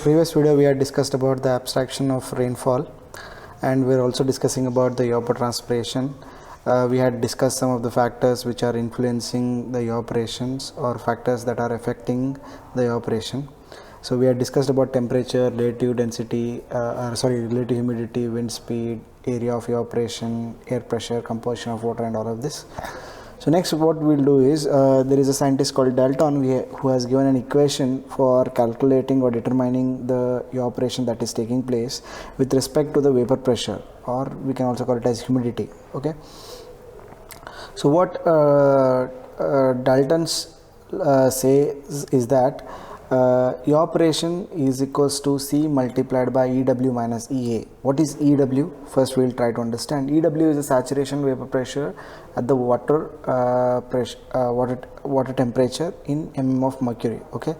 Previous video we had discussed about the abstraction of rainfall, and we're also discussing about the evapotranspiration. We had discussed some of the factors which are influencing the evaporations or factors that are affecting the evaporation. So we had discussed about temperature, relative density, relative humidity, wind speed, area of evaporation, air pressure, composition of water, and all of this. So next what we'll do is, there is a scientist called Dalton who has given an equation for calculating or determining the evaporation that is taking place with respect to the vapor pressure, or we can also call it as humidity. Okay. So what Dalton's says is that evaporation is equals to C multiplied by EW minus EA. What is EW? First we'll try to understand. EW is the saturation vapor pressure at the water temperature in mm of mercury. Okay,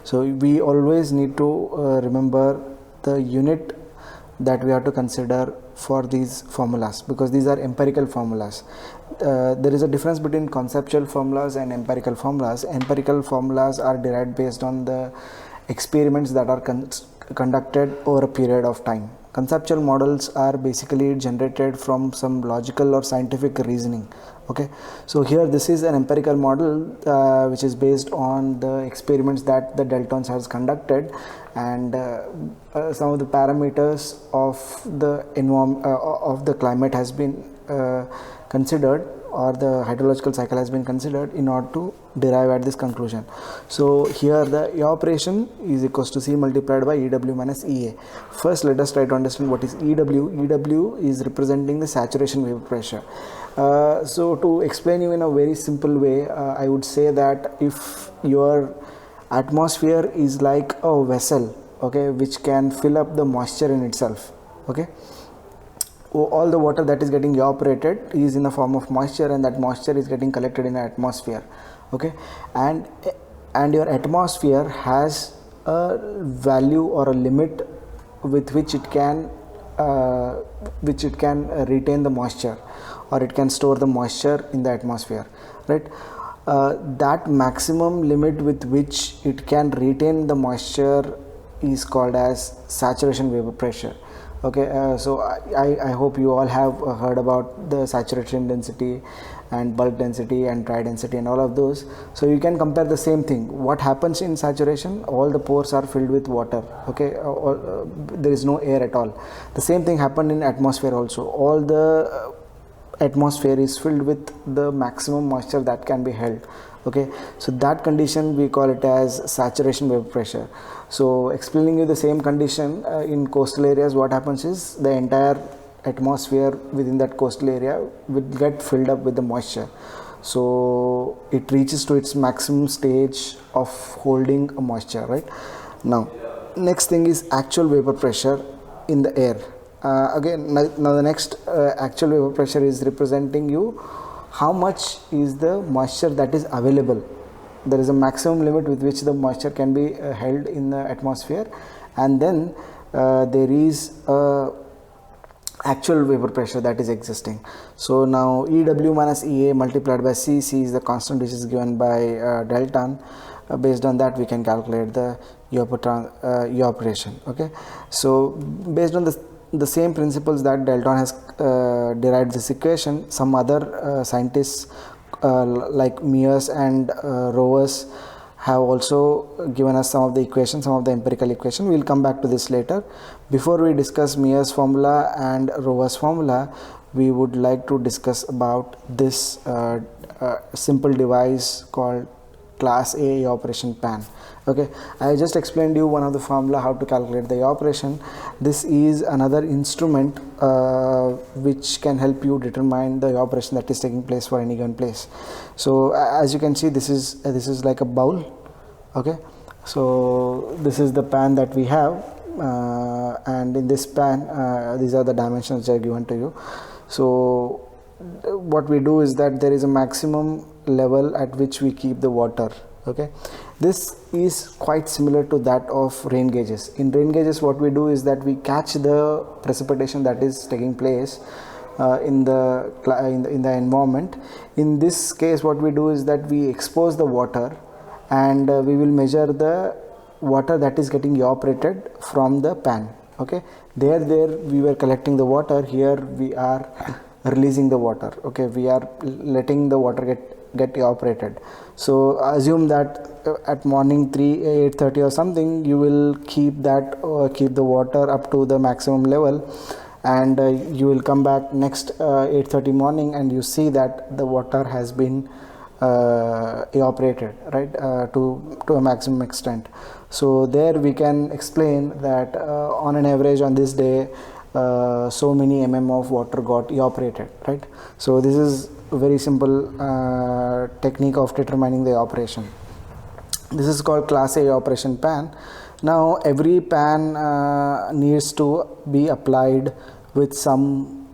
so we always need to remember the unit that we have to consider for these formulas, because these are empirical formulas. There is a difference between conceptual formulas and empirical formulas. Empirical formulas are derived based on the experiments that are conducted over a period of time. Conceptual models are basically generated from some logical or scientific reasoning. Okay, so here this is an empirical model which is based on the experiments that the Dalton has conducted, and some of the parameters of the environment of the climate has been considered, or the hydrological cycle has been considered in order to derive at this conclusion. So here the evaporation is equals to C multiplied by EW minus EA. First let us try to understand what is EW. EW is representing the saturation vapor pressure. So to explain you in a very simple way, I would say that if your atmosphere is like a vessel, okay, which can fill up the moisture in itself, okay, all the water that is getting evaporated is in the form of moisture, and that moisture is getting collected in the atmosphere. Okay, and your atmosphere has a value or a limit with which it can retain the moisture, or it can store the moisture in the atmosphere, right? That maximum limit with which it can retain the moisture is called as saturation vapor pressure. Okay, so I hope you all have heard about the saturation density and bulk density and dry density and all of those. So you can compare the same thing. What happens in saturation? All the pores are filled with water. Okay, there is no air at all. The same thing happened in atmosphere also. All the atmosphere is filled with the maximum moisture that can be held. Okay, so that condition we call it as saturation vapor pressure. So explaining you the same condition in coastal areas, what happens is the entire atmosphere within that coastal area will get filled up with the moisture. So it reaches to its maximum stage of holding a moisture, right? Now next thing is actual vapor pressure in the air. Now the next actual vapor pressure is representing you how much is the moisture that is available. There is a maximum limit with which the moisture can be held in the atmosphere, and then there is a actual vapor pressure that is existing. So now EW minus EA multiplied by C is the constant which is given by Dalton. Based on that we can calculate the evaporation. Okay, so based on the same principles that Dalton has derived this equation, some other scientists like Mears and Rowers have also given us some of the equations, some of the empirical equation. We will come back to this later. Before we discuss Mears formula and Rowers formula, we would like to discuss about this simple device called class A evaporation pan. Okay, I just explained you one of the formula how to calculate the evaporation. This is another instrument which can help you determine the evaporation that is taking place for any given place. So as you can see, this is like a bowl. Okay, so this is the pan that we have, and in this pan these are the dimensions that are given to you. So what we do is that there is a maximum level at which we keep the water. Okay, this is quite similar to that of rain gauges. In rain gauges what we do is that we catch the precipitation that is taking place in the environment. In this case what we do is that we expose the water, and we will measure the water that is getting evaporated from the pan. Okay, there we were collecting the water, here we are releasing the water. Okay, we are letting the water get evaporated. So assume that at morning 8:30 or something, you will keep the water up to the maximum level, and you will come back next 8:30 morning, and you see that the water has been evaporated, right, to a maximum extent. So there we can explain that on an average on this day so many of water got evaporated, right? So this is a very simple technique of determining the evaporation. This is called class A evaporation pan. Now every pan needs to be applied with some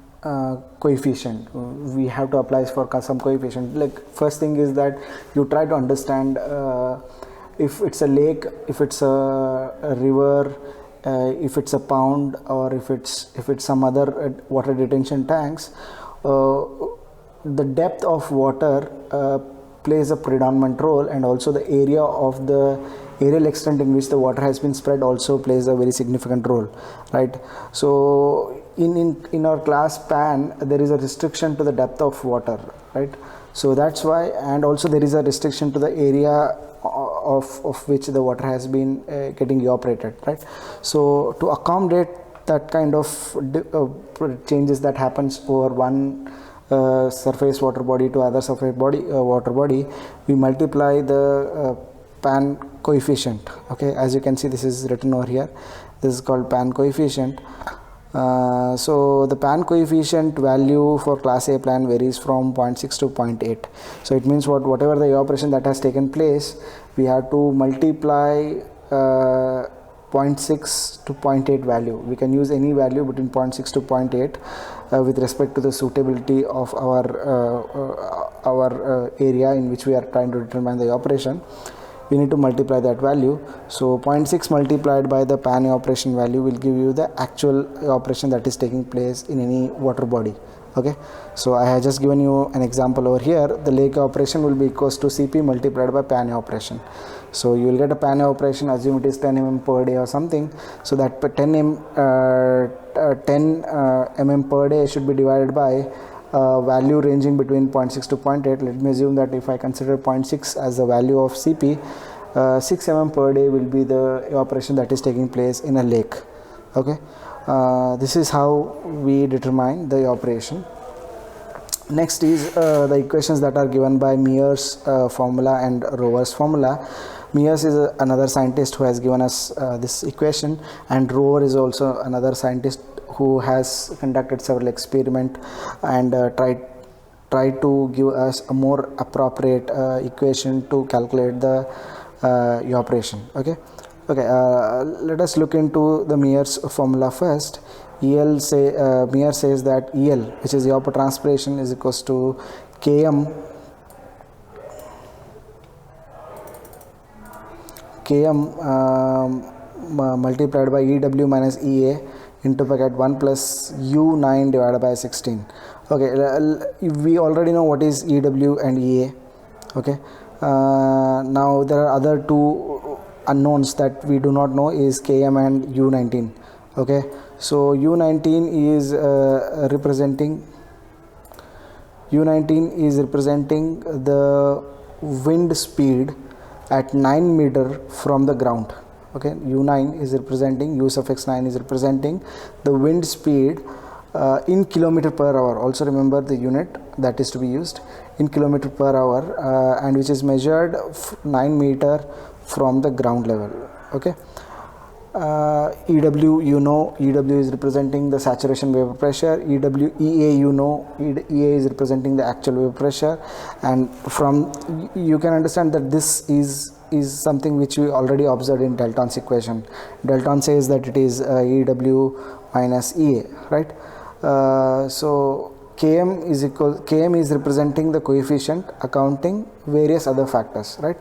coefficient. We have to apply for some coefficient. Like, first thing is that you try to understand if it's a lake, if it's a river, if it's a pond, or if it's some other water detention tanks. The depth of water plays a predominant role, and also the area of the areal extent in which the water has been spread also plays a very significant role, right? So in our class pan, there is a restriction to the depth of water, right? So that's why, and also there is a restriction to the area of which the water has been getting evaporated, right? So to accommodate that kind of changes that happens over one surface water body to other surface water body, we multiply the pan coefficient. Okay, as you can see, this is written over here. This is called pan coefficient. So the pan coefficient value for class A plan varies from 0.6 to 0.8. So it means whatever the evaporation that has taken place, we have to multiply 0.6 to 0.8 value. We can use any value between 0.6 to 0.8 with respect to the suitability of our area in which we are trying to determine the evaporation. We need to multiply that value. So 0.6 multiplied by the pan evaporation value will give you the actual evaporation that is taking place in any water body. Okay, so I have just given you an example over here. The lake evaporation will be equals to Cp multiplied by pan evaporation. So you will get a pan evaporation, assume it is 10 mm per day or something. So that 10 mm per day should be divided by value ranging between 0.6 to 0.8. Let me assume that if I consider 0.6 as the value of Cp, 6 mm per day will be the evaporation that is taking place in a lake. Okay, this is how we determine the evaporation. Next is the equations that are given by Mears formula and Rover's formula. Mears is another scientist who has given us this equation, and Rover is also another scientist who has conducted several experiments and tried to give us a more appropriate equation to calculate the evaporation. Okay, let us look into the Mears formula first. Mears says that EL, which is evapotranspiration, is equals to Km multiplied by EW minus EA into bracket 1 plus U9 divided by 16. Okay, we already know what is EW and EA. Okay, now there are other two unknowns that we do not know, is Km and U19. Okay, so U19 is representing the wind speed at 9 meter from the ground. Okay, U9 is representing, U suffix 9 is representing the wind speed in kilometer per hour. Also remember the unit that is to be used, in kilometer per hour, and which is measured 9 meter from the ground level. Okay, EW, you know, EW is representing the saturation vapor pressure. EA, you know, EA is representing the actual vapor pressure, and from you can understand that this is something which we already observed in Dalton's equation. Dalton says that it is EW minus EA, right? So Km is representing the coefficient accounting various other factors, right?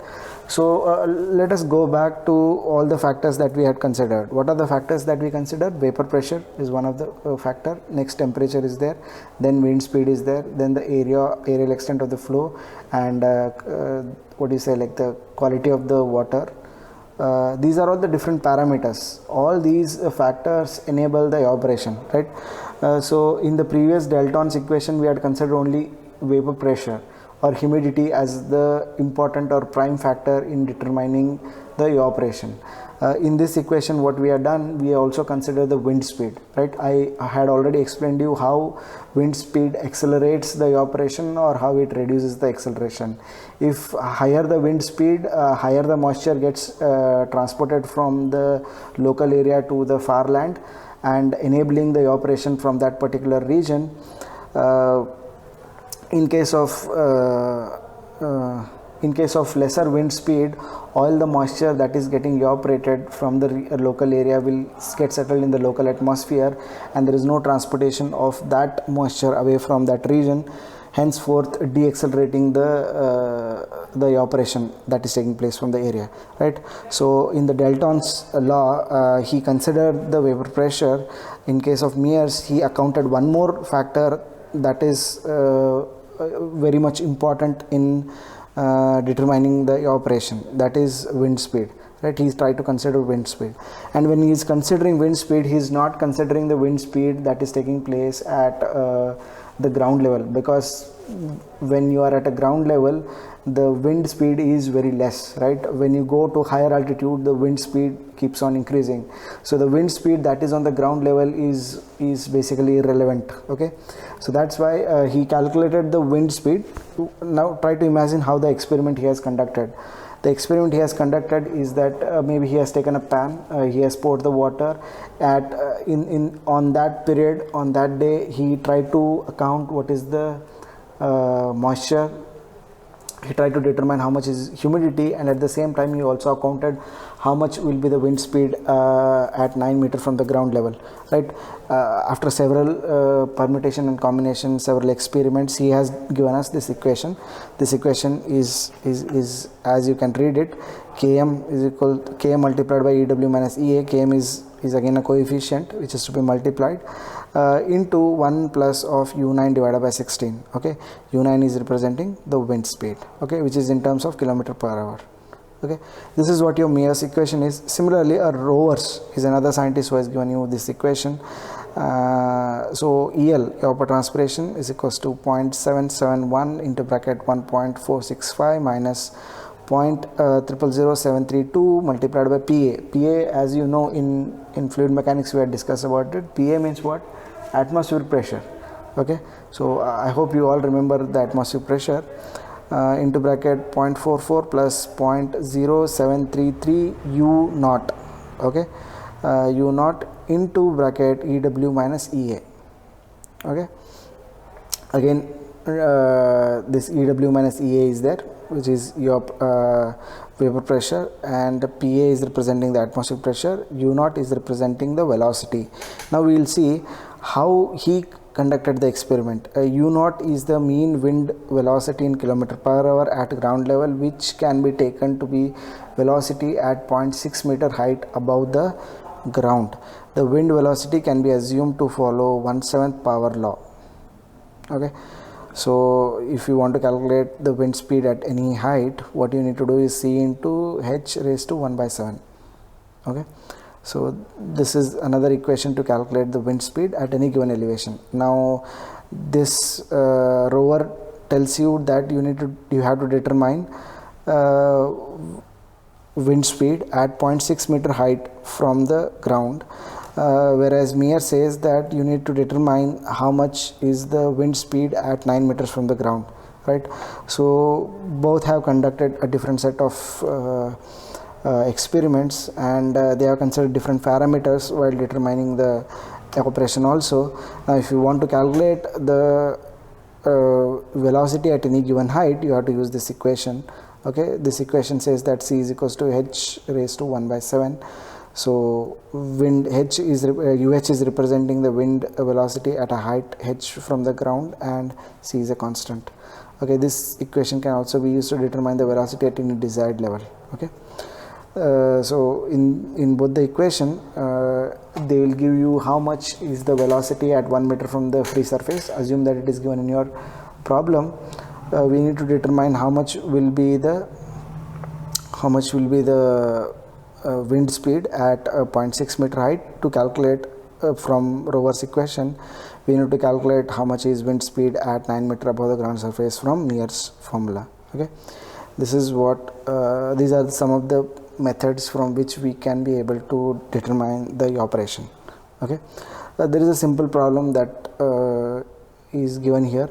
So let us go back to all the factors that we had considered. What are the factors that we considered? Vapor pressure is one of the factor. Next, temperature is there. Then wind speed is there. Then the areal extent of the flow, and what do you say, like the quality of the water, These are all the different parameters. All these factors enable the evaporation, right? So in the previous Dalton's equation, we had considered only vapor pressure or humidity as the important or prime factor in determining the evaporation. In this equation, what we have done, we also consider the wind speed, right? I had already explained you how wind speed accelerates the evaporation or how it reduces the acceleration. If higher the wind speed, higher the moisture gets transported from the local area to the far land and enabling the evaporation from that particular region. In case of lesser wind speed, all the moisture that is getting evaporated from the local area will get settled in the local atmosphere, and there is no transportation of that moisture away from that region, henceforth deaccelerating the evaporation that is taking place from the area, right? So in the Dalton's law, he considered the vapor pressure. In case of Mears, he accounted one more factor that is very much important in determining the evaporation, that is wind speed, right? He's trying to consider wind speed, and when he is considering wind speed, he is not considering the wind speed that is taking place at the ground level, because when you are at a ground level, the wind speed is very less, right? When you go to higher altitude, the wind speed keeps on increasing. So the wind speed that is on the ground level is basically irrelevant. Okay, so that's why he calculated the wind speed. Now try to imagine how the experiment he has conducted. The experiment he has conducted is that maybe he has taken a pan, he has poured the water at on that period, on that day, he tried to account what is the moisture. He tried to determine how much is humidity, and at the same time he also accounted how much will be the wind speed at 9 meters from the ground level, right? After several permutation and combination, several experiments, he has given us this equation. This equation is as you can read it, Km is equal to Km multiplied by EW minus EA. Km is again a coefficient which is to be multiplied into 1 plus of U9 divided by 16. Okay, U9 is representing the wind speed, okay, which is in terms of kilometer per hour. Okay, this is what your Mears equation is. Similarly, a Rovers is another scientist who has given you this equation. So EL, evapotranspiration, is equals to 0.771 into bracket 1.465 minus 0.000732 multiplied by PA. PA, as you know, in fluid mechanics we had discussed about it. PA means what? Atmospheric pressure. Okay, so I hope you all remember the atmospheric pressure. Into bracket 0.44 plus 0.0733 U naught. Okay, U naught into bracket EW minus EA. Okay, again this EW minus EA is there, which is your vapor pressure, and PA is representing the atmospheric pressure, U naught is representing the velocity. Now we will see how he conducted the experiment. U naught is the mean wind velocity in kilometer per hour at ground level, which can be taken to be velocity at 0.6 meter height above the ground. The wind velocity can be assumed to follow 1/7 power law. Okay, so if you want to calculate the wind speed at any height, what you need to do is C into H raised to 1/7. Okay, so this is another equation to calculate the wind speed at any given elevation. Now this rover tells you that you have to determine wind speed at 0.6 meter height from the ground, whereas Mears says that you need to determine how much is the wind speed at 9 meters from the ground, right? So both have conducted a different set of experiments, and they have considered different parameters while determining the evaporation also. Now if you want to calculate the velocity at any given height, you have to use this equation. Okay, this equation says that C is equals to H raised to 1/7. So wind H is UH is representing the wind velocity at a height H from the ground, and C is a constant. Okay, this equation can also be used to determine the velocity at any desired level. Okay, so in both the equation they will give you how much is the velocity at 1 meter from the free surface. Assume that it is given in your problem. We need to determine how much will be the wind speed at 0.6 meter height. To calculate from rover's equation, we need to calculate how much is wind speed at 9 meter above the ground surface from Mears formula. Okay, this is what these are some of the methods from which we can be able to determine the operation. Okay, there is a simple problem that is given here.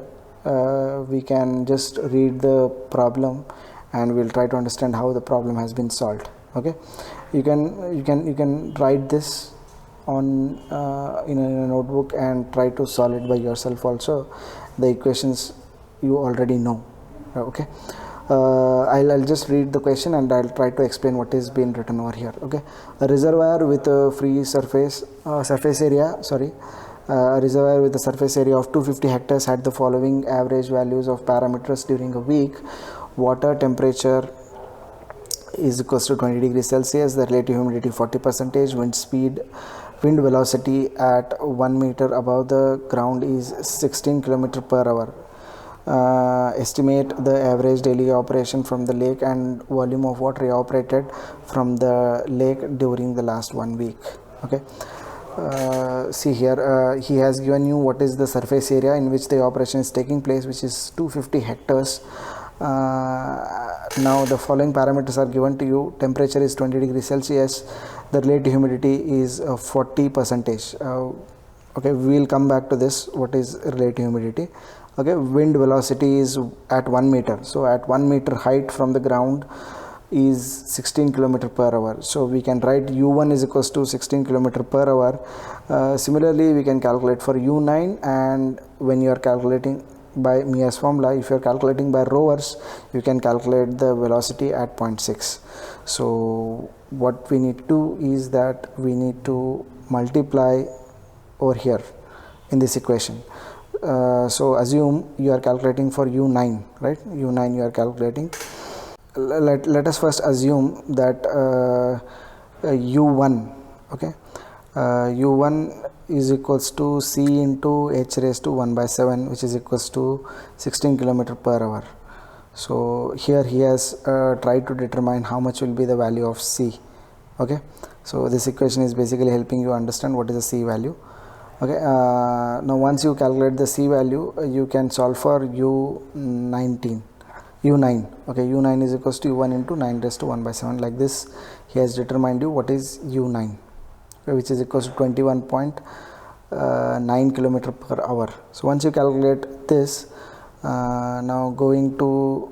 We can just read the problem and we'll try to understand how the problem has been solved. Okay, you can write this on in a notebook and try to solve it by yourself also. The equations you already know. Okay, I'll just read the question and I'll try to explain what is being written over here. Okay, a reservoir with a free surface area, a reservoir with a surface area of 250 hectares had the following average values of parameters during a week. Water temperature is equals to 20 degrees Celsius, the relative humidity 40%, wind velocity at 1 meter above the ground is 16 km per hour. Estimate the average daily operation from the lake and volume of water evaporated from the lake during the last 1 week. Okay, see here, he has given you what is the surface area in which the operation is taking place, which is 250 hectares. Now the following parameters are given to you. Temperature is 20 degrees Celsius, the relative humidity is 40%. Okay, we will come back to this, what is relative humidity. Okay, wind velocity is at 1 meter, so at 1 meter height from the ground is 16 km per hour. So we can write u1 is equals to 16 km per hour. Similarly, we can calculate for u9, and when you are calculating by Mears formula, if you are calculating by rovers, you can calculate the velocity at 0.6. So what we need to do is that we need to multiply over here in this equation. So assume you are calculating for u9, right? u9 you are calculating. Let us first assume that u1, okay, u1 is equals to c into h raised to 1 by 7, which is equals to 16 km per hour. So here he has tried to determine how much will be the value of c. Okay, so this equation is basically helping you understand what is the c value. Okay, now once you calculate the c value, you can solve for u9. Okay, u9 is equals to u1 into 9 raised to 1 by 7. Like this, he has determined you what is u9, okay, which is equals to 21.9 km per hour. So once you calculate this, now going to,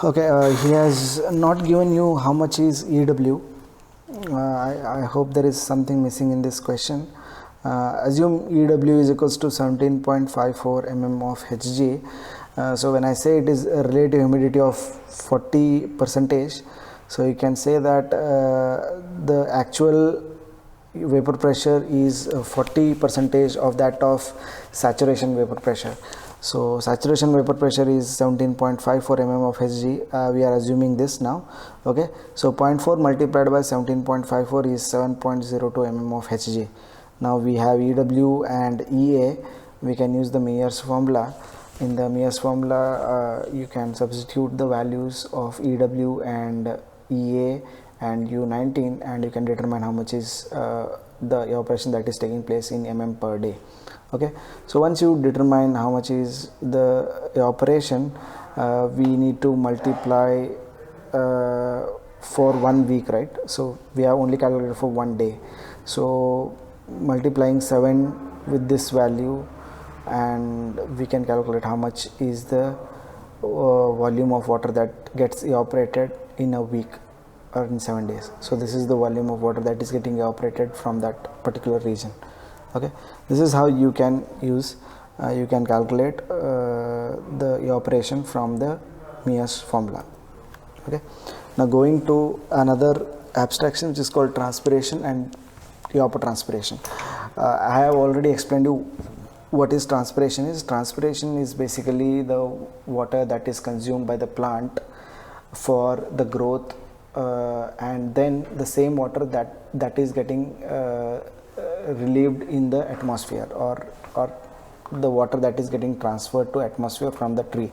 okay, he has not given you how much is EW. I hope there is something missing in this question. Assume EW is equals to 17.54 mm of Hg. So when I say it is a relative humidity of 40%, so you can say that the actual vapor pressure is 40% of that of saturation vapor pressure. So saturation vapor pressure is 17.54 mm of Hg. We are assuming this now. Okay, so 0.4 multiplied by 17.54 is 7.02 mm of Hg. Now we have EW and EA. We can use the Mears formula. In the Mears formula, you can substitute the values of EW and EA and U19, and you can determine how much is the evaporation that is taking place in mm per day. Okay, so once you determine how much is the evaporation, we need to multiply for 1 week, right? So we have only calculated for 1 day. So multiplying 7 with this value, and we can calculate how much is the volume of water that gets evaporated in a week or in 7 days. So this is the volume of water that is getting evaporated from that particular region. Okay, this is how you can use you can calculate the evaporation from the Mears formula. Okay, now going to another abstraction which is called transpiration and evapotranspiration. I have already explained you what is transpiration is. Transpiration is basically the water that is consumed by the plant for the growth, and then the same water that is getting relieved in the atmosphere, or the water that is getting transferred to atmosphere from the tree.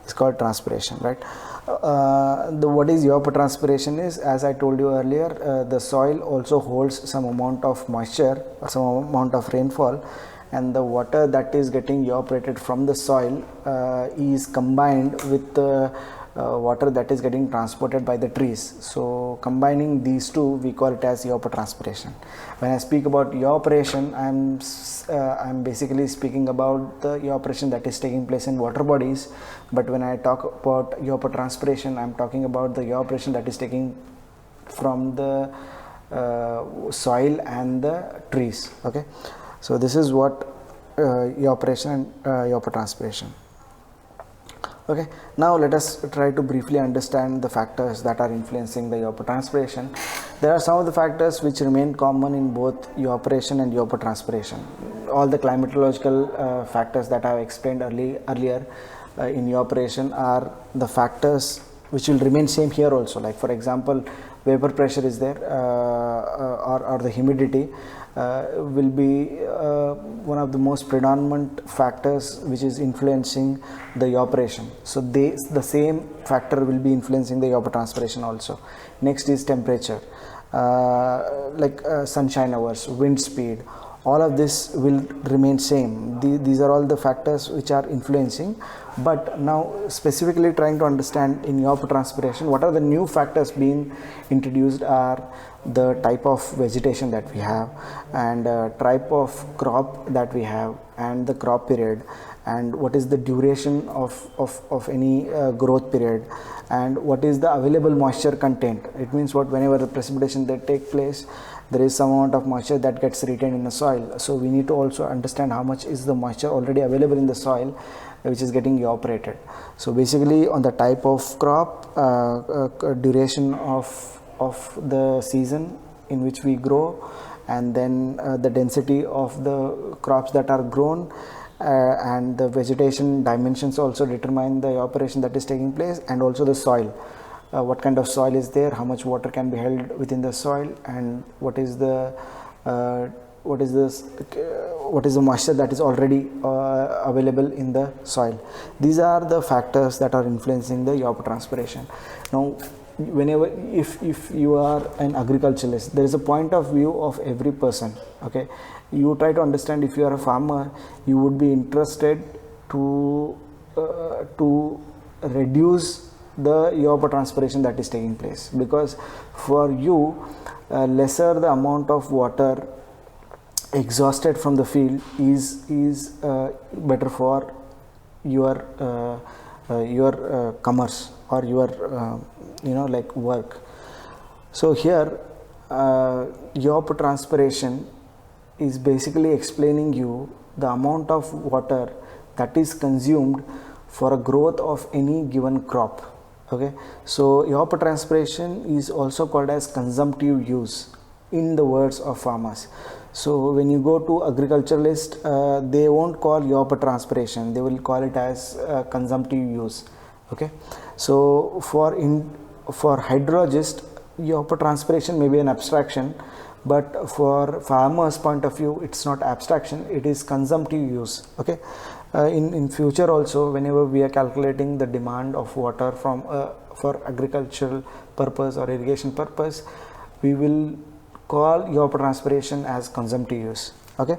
is called transpiration, right? What is evapotranspiration is, as I told you earlier, the soil also holds some amount of moisture or some amount of rainfall, and the water that is getting evaporated from the soil is combined with the water that is getting transported by the trees. So combining these two, we call it as evapotranspiration. When I speak about evaporation, I'm basically speaking about the evaporation that is taking place in water bodies, but when I talk about evapotranspiration, I'm talking about the evaporation that is taking from the soil and the trees. Okay, so this is what evaporation and evapotranspiration. Okay, now let us try to briefly understand the factors that are influencing the evapotranspiration. There are some of the factors which remain common in both evaporation and evapotranspiration. All the climatological factors that I have explained earlier in evaporation are the factors which will remain same here also. Like for example, vapor pressure is there, or the humidity will be one of the most predominant factors which is influencing the evaporation. So the same factor will be influencing the evapotranspiration also. Next is temperature, like sunshine hours, wind speed, all of this will remain same. These are all the factors which are influencing. But now specifically trying to understand in evapotranspiration, what are the new factors being introduced are the type of vegetation that we have, and type of crop that we have, and the crop period, and what is the duration of any growth period, and what is the available moisture content. It means what, whenever the precipitation that take place, there is some amount of moisture that gets retained in the soil. So we need to also understand how much is the moisture already available in the soil which is getting evaporated. So basically on the type of crop, duration of the season in which we grow, and then the density of the crops that are grown, and the vegetation dimensions also determine the evaporation that is taking place, and also the soil. What kind of soil is there, how much water can be held within the soil, and what is the moisture that is already available in the soil. These are the factors that are influencing the evapotranspiration. Now whenever, if you are an agriculturalist, there is a point of view of every person. Okay, you try to understand, if you are a farmer, you would be interested to reduce the evapotranspiration that is taking place, because for you lesser the amount of water exhausted from the field is better for your commerce or your like work. So here evapotranspiration is basically explaining you the amount of water that is consumed for a growth of any given crop. Okay, so evapotranspiration is also called as consumptive use in the words of farmers. So when you go to agriculturalist, they won't call evapotranspiration, they will call it as consumptive use. Okay, so for hydrologist, evapotranspiration may be an abstraction, but for farmers point of view, it's not abstraction, it is consumptive use. Okay, in future also, whenever we are calculating the demand of water from for agricultural purpose or irrigation purpose, we will call evapotranspiration as consumptive use. Okay,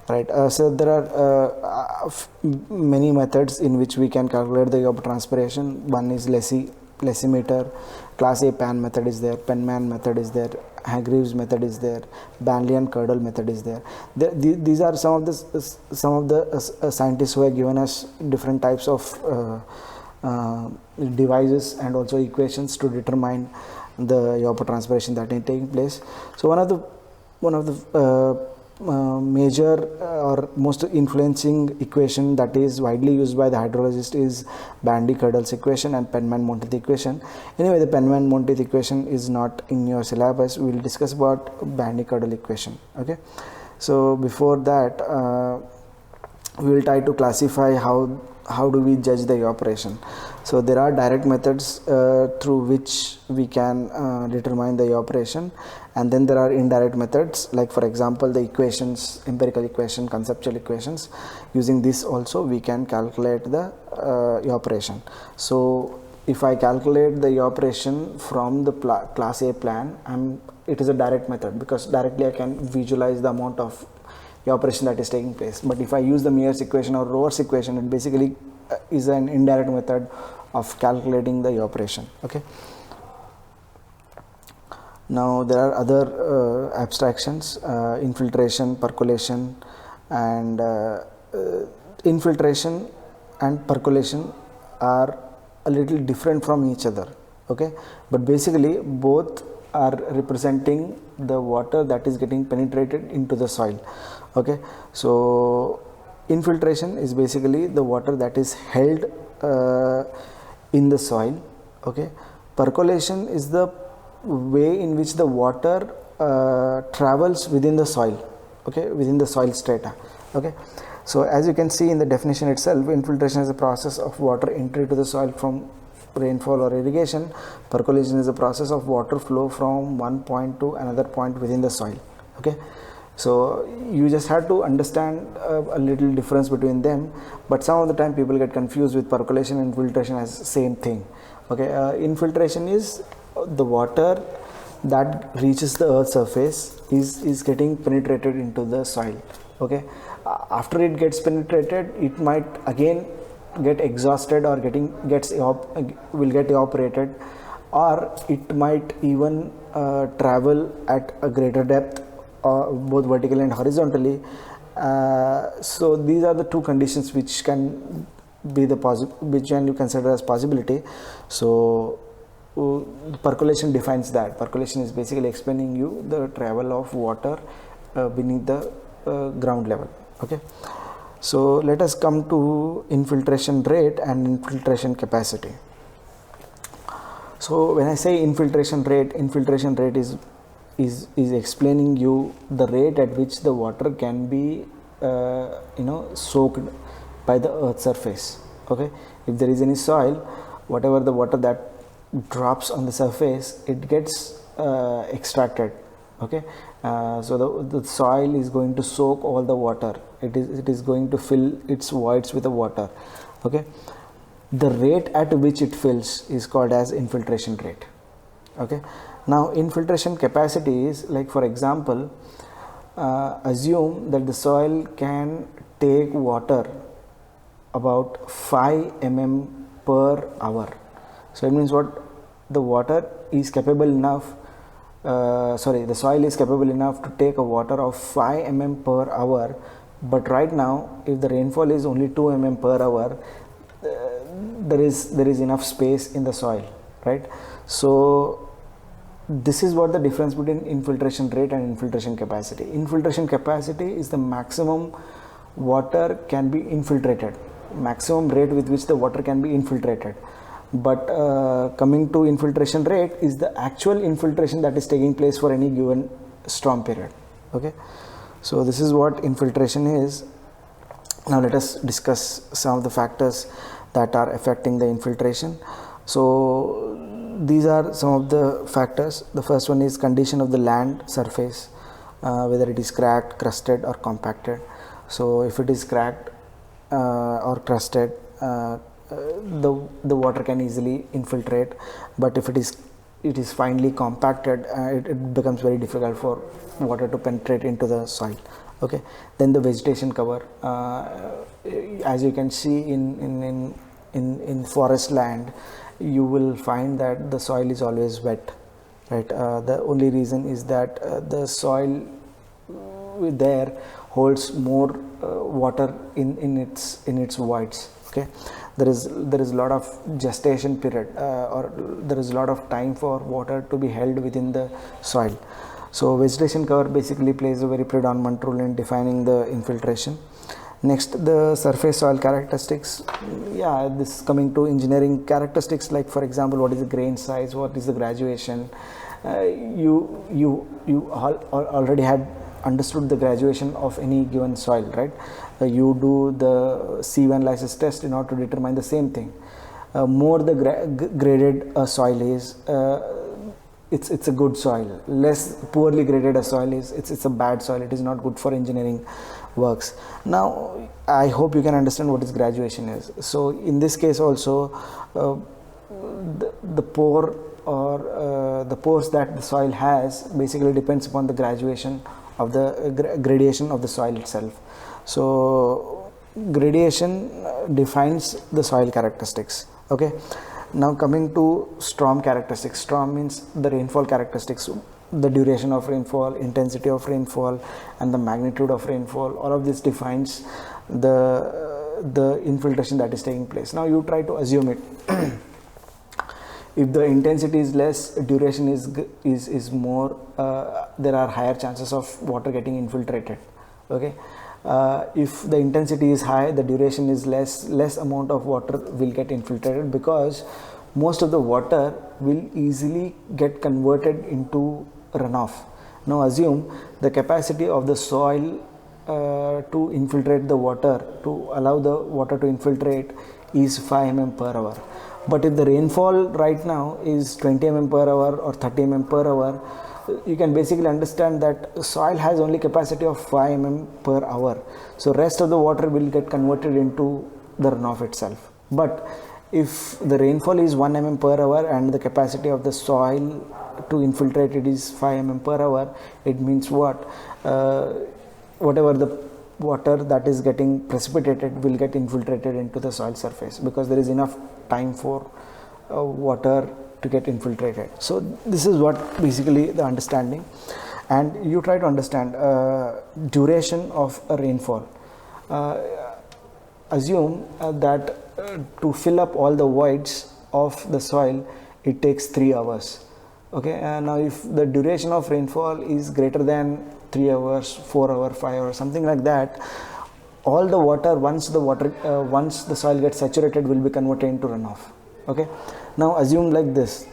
right. So there are many methods in which we can calculate the evapotranspiration. One is Lessimeter, Class A Pan method is there, Penman method is there, Hargreaves method is there, Banley and Curdle method is there. These are some of the scientists who have given us different types of devices and also equations to determine the evapotranspiration that is taking place. So one of the major or most influencing equation that is widely used by the hydrologist is Bandy-Curdle's equation and Penman-Monteith equation. Anyway, the Penman-Monteith equation is not in your syllabus. We will discuss about Bandy-Curdle equation. Okay, so before that, we will try to classify how do we judge the evaporation. So there are direct methods through which we can determine the evaporation, and then there are indirect methods, like for example the equations, empirical equation, conceptual equations. Using this also we can calculate the evaporation. So if I calculate the evaporation from the class A plan, it is a direct method because directly I can visualize the amount of evaporation that is taking place. But if I use the Mears equation or Rover's equation, it basically is an indirect method of calculating the evaporation. Okay. Now there are other abstractions, infiltration, percolation, and infiltration and percolation are a little different from each other. Okay, but basically both are representing the water that is getting penetrated into the soil. Okay, so infiltration is basically the water that is held in the soil. Okay, percolation is the way in which the water travels within the soil. Okay, within the soil strata. Okay, so as you can see in the definition itself, infiltration is a process of water entry to the soil from rainfall or irrigation. Percolation is a process of water flow from one point to another point within the soil. Okay, so you just have to understand a little difference between them, but some of the time people get confused with percolation and infiltration as same thing. Okay, infiltration is the water that reaches the earth's surface is getting penetrated into the soil. Okay, after it gets penetrated, it might again get exhausted or will get evaporated, or it might even travel at a greater depth, both vertically and horizontally. So these are the two conditions which can be which can you consider as possibility. So percolation defines that. Percolation is basically explaining you the travel of water beneath the ground level. Okay, so let us come to infiltration rate and infiltration capacity. So when I say infiltration rate is explaining you the rate at which the water can be soaked by the earth's surface. Okay, if there is any soil, whatever the water that drops on the surface, it gets extracted. Okay, so the soil is going to soak all the water. It is going to fill its voids with the water. Okay, the rate at which it fills is called as infiltration rate. Okay, now infiltration capacity is, like for example, assume that the soil can take water about 5 mm per hour. So it means what? The water is capable enough, the soil is capable enough to take a water of 5 mm per hour. But right now, if the rainfall is only 2 mm per hour, there is enough space in the soil, right? So this is what the difference between infiltration rate and infiltration capacity. Infiltration capacity is the maximum water can be infiltrated, maximum rate with which the water can be infiltrated. But coming to infiltration rate is the actual infiltration that is taking place for any given storm period. Okay, so this is what infiltration is. Now let us discuss some of the factors that are affecting the infiltration. So these are some of the factors. The first one is condition of the land surface, whether it is cracked, crusted or compacted. So if it is cracked or crusted, the water can easily infiltrate, but if it is finely compacted, it becomes very difficult for water to penetrate into the soil. Okay, then the vegetation cover, as you can see in forest land, you will find that the soil is always wet, right? The only reason is that the soil there holds more water in its voids. Okay, there is a lot of gestation period, or there is a lot of time for water to be held within the soil. So vegetation cover basically plays a very predominant role in defining the infiltration. Next, the surface soil characteristics. Yeah, this is coming to engineering characteristics, like for example, what is the grain size, what is the graduation. You already had understood the graduation of any given soil, right? You do the C1 lysis test in order to determine the same thing. More the graded a soil is, it's a good soil. Less poorly graded a soil is, it's a bad soil. It is not good for engineering works. Now I hope you can understand what is graduation is. So in this case also, the pore or the pores that the soil has basically depends upon the graduation of the gradation of the soil itself. So gradation defines the soil characteristics. Okay, now coming to storm characteristics. Storm means the rainfall characteristics, the duration of rainfall, intensity of rainfall, and the magnitude of rainfall. All of this defines the infiltration that is taking place. Now you try to assume it. If the intensity is less, duration is more, there are higher chances of water getting infiltrated. Okay, if the intensity is high, the duration is less amount of water will get infiltrated, because most of the water will easily get converted into runoff. Now assume the capacity of the soil to infiltrate the water, to allow the water to infiltrate, is 5 mm per hour. But if the rainfall right now is 20 mm per hour or 30 mm per hour, you can basically understand that soil has only capacity of 5 mm per hour. So rest of the water will get converted into the runoff itself. But if the rainfall is 1 mm per hour and the capacity of the soil to infiltrate it is 5 mm per hour, it means what? Whatever the water that is getting precipitated will get infiltrated into the soil surface, because there is enough time for water to get infiltrated. So this is what basically the understanding. And you try to understand duration of a rainfall. Assume that to fill up all the voids of the soil, it takes 3 hours. Okay, now if the duration of rainfall is greater than 3 hours, 4 hours, 5 hours, something like that, all the water, once the soil gets saturated, will be converted into runoff. Okay, now assume like this: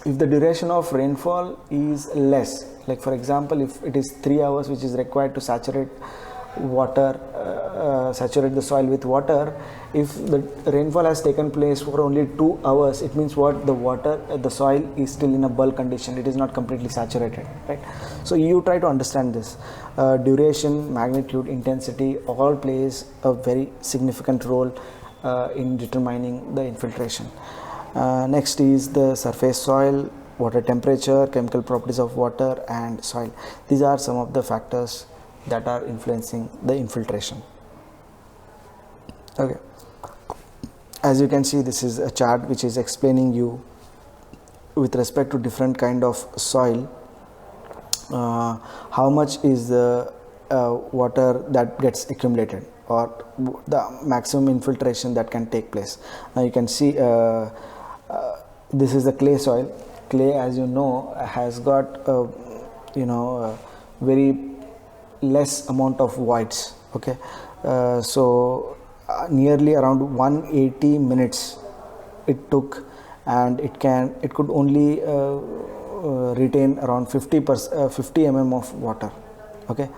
if the duration of rainfall is less, like for example, if it is 3 hours which is required to saturate water, saturate the soil with water, if the rainfall has taken place for only 2 hours, it means what? The soil is still in a bulk condition, it is not completely saturated, right? So you try to understand this. Duration, magnitude, intensity all plays a very significant role in determining the infiltration. Next is the surface soil, water temperature, chemical properties of water and soil. These are some of the factors that are influencing the infiltration. Okay, as you can see, this is a chart which is explaining you with respect to different kind of soil, how much is the water that gets accumulated, or the maximum infiltration that can take place. Now you can see this is the clay soil. Clay, as you know, has got very less amount of voids. Okay, so nearly around 180 minutes it took, and it could only retain around 50 mm of water. Okay,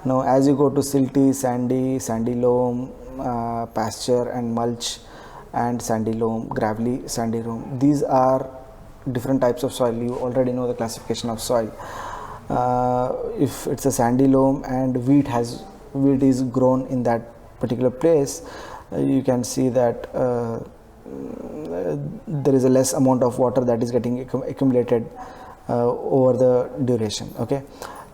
now as you go to silty, sandy loam, pasture and mulch, and sandy loam, gravelly, sandy loam, these are different types of soil. You already know the classification of soil. If it's a sandy loam and wheat is grown in that particular place, you can see that there is a less amount of water that is getting accumulated over the duration. Okay,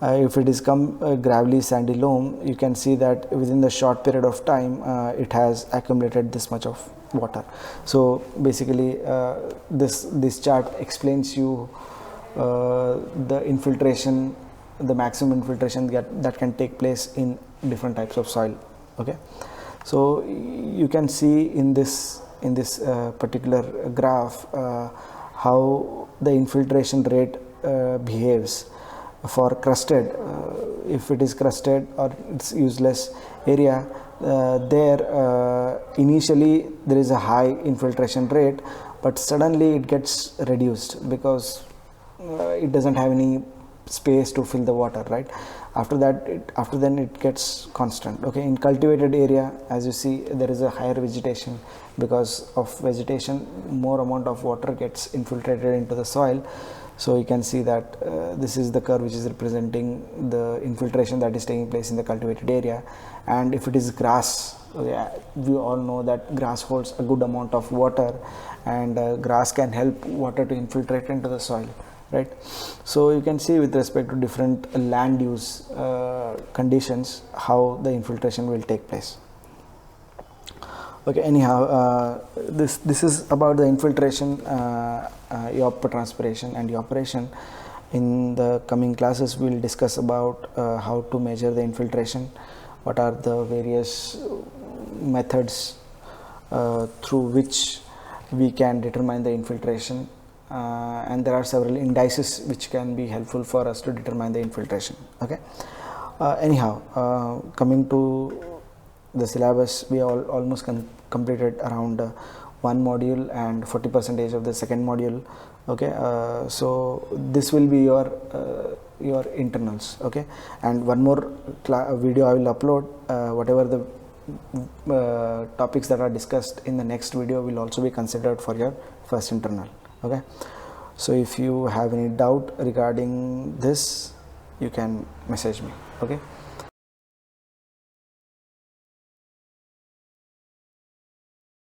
if it is gravelly, sandy loam, you can see that within the short period of time it has accumulated this much of water. So basically this chart explains you the infiltration, the maximum infiltration that can take place in different types of soil. Okay, so you can see in this particular graph how the infiltration rate behaves for crusted. If it is crusted or it's useless area, there initially there is a high infiltration rate, but suddenly it gets reduced because it doesn't have any space to fill the water, right? After then it gets constant. Okay, in cultivated area, as you see, there is a higher vegetation. Because of vegetation, more amount of water gets infiltrated into the soil. So you can see that this is the curve which is representing the infiltration that is taking place in the cultivated area. And if it is grass, okay, we all know that grass holds a good amount of water, and grass can help water to infiltrate into the soil, right? So you can see with respect to different land use conditions how the infiltration will take place. Okay, anyhow, this is about the infiltration, evapotranspiration and evaporation. In the coming classes we will discuss about how to measure the infiltration, what are the various methods through which we can determine the infiltration, and there are several indices which can be helpful for us to determine the infiltration. Okay, anyhow, coming to the syllabus, we almost completed around one module and 40% of the second module. Okay, so this will be your internals. Okay, and one more video I will upload. Whatever the topics that are discussed in the next video will also be considered for your first internal. Okay, so if you have any doubt regarding this, you can message me. Okay.